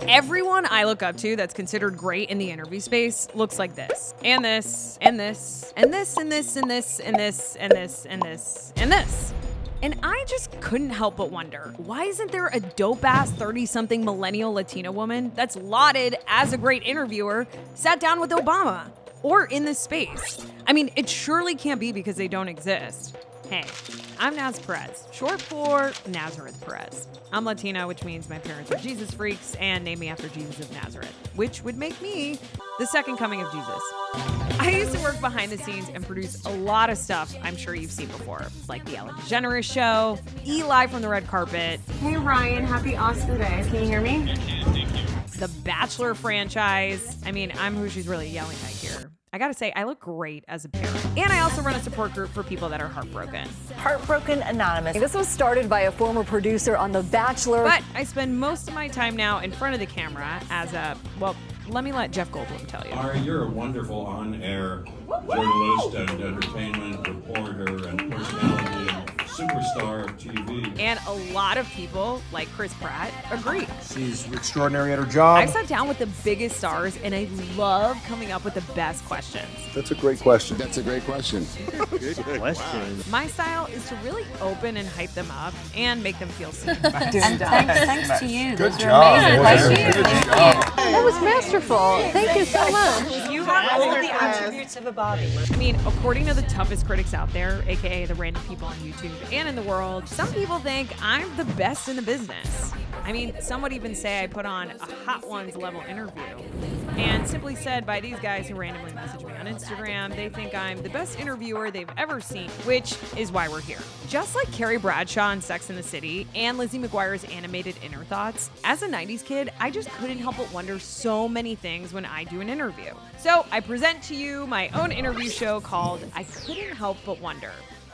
Everyone I look up to that's considered great in the interview space looks like this. And this, and this, and this, and this, and this, and this, and this, and this, and this. And I just couldn't help but wonder, why isn't there a dope-ass 30-something millennial Latina woman that's lauded as a great interviewer sat down with Obama or in this space? I mean, it surely can't be because they don't exist. Hey, I'm Naz Perez, short for Nazareth Perez. I'm Latina, which means my parents are Jesus freaks and named me after Jesus of Nazareth, which would make me the second coming of Jesus. I used to work behind the scenes and produce a lot of stuff I'm sure you've seen before, like The Ellen DeGeneres Show, Eli from the Red Carpet. Hey Ryan, happy Oscar Day. Can you hear me? The Bachelor franchise. I mean, I'm who she's really yelling at here. I gotta say, I look great as a parent. And I also run a support group for people that are heartbroken. Heartbroken Anonymous. This was started by a former producer on The Bachelor. But I spend most of my time now in front of the camera as a, well, let me let Jeff Goldblum tell you. You're a wonderful on-air journalist and entertainment reporter and personality and superstar of TV. And a lot of people, like Chris Pratt, agree. She's extraordinary at her job. I've sat down with the biggest stars, and I love coming up with the best questions. That's a great question. That's a great question. Good question. My style is to really open and hype them up and make them feel seen. And thanks to you. Good Those job. are amazing. Good Thank job. you. That was masterful. Thank you so much. You have all the attributes of a Bobby. I mean, according to the toughest critics out there, aka the random people on YouTube and in the world, some people think I'm the best in the business. I mean, some would even say I put on a Hot Ones level interview. And simply said by these guys who randomly message me on Instagram, they think I'm the best interviewer they've ever seen, which is why we're here. Just like Carrie Bradshaw in Sex and the City and Lizzie McGuire's animated Inner Thoughts, as a 90s kid, I just couldn't help but wonder so many things when I do an interview. So I present to you my own interview show called I Couldn't Help But Wonder,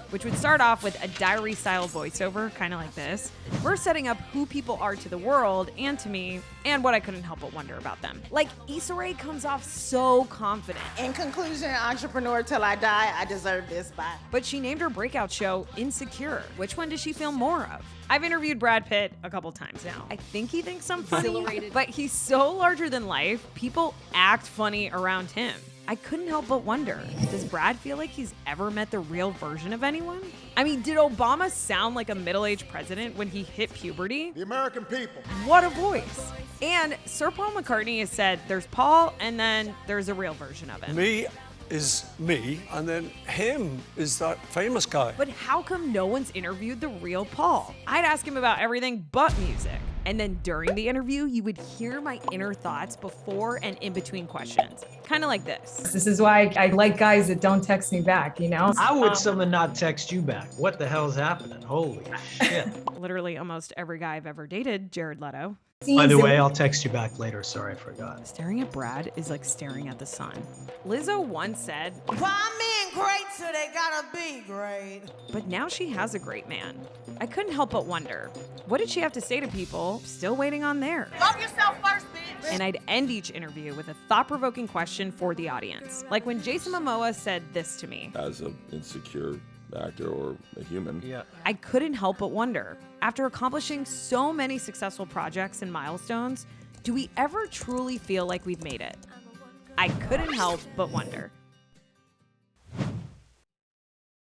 which would start off with a diary-style voiceover, kind of like this. We're setting up who people are to the world and to me, and what I couldn't help but wonder about them. Like, Issa Rae comes off so confident. In conclusion, entrepreneur till I die, I deserve this. Bye. But she named her breakout show Insecure. Which one does she film more of? I've interviewed Brad Pitt a couple times now. I think he thinks I'm funny, but he's so larger than life, people act funny around him. I couldn't help but wonder, does Brad feel like he's ever met the real version of anyone? I mean, did Obama sound like a middle-aged president when he hit puberty? The American people. What a voice. And Sir Paul McCartney has said there's Paul and then there's a real version of him. Me is me, and then him is that famous guy. But how come no one's interviewed the real Paul? I'd ask him about everything but music. And then during the interview, you would hear my inner thoughts before and in between questions. Kind of like this. This is why I like guys that don't text me back, you know? How would someone not text you back? What the hell's happening? Holy shit. Literally almost every guy I've ever dated, Jared Leto. By the way, I'll text you back later. Sorry, I forgot. Staring at Brad is like staring at the sun. Lizzo once said, Why men great so they gotta be great? but now she has a great man. I couldn't help but wonder, what did she have to say to people still waiting on theirs? Love yourself first, bitch. And I'd end each interview with a thought-provoking question for the audience. Like when Jason Momoa said this to me. As an insecure actor or a human. Yeah. I couldn't help but wonder, after accomplishing so many successful projects and milestones, do we ever truly feel like we've made it? I couldn't help but wonder.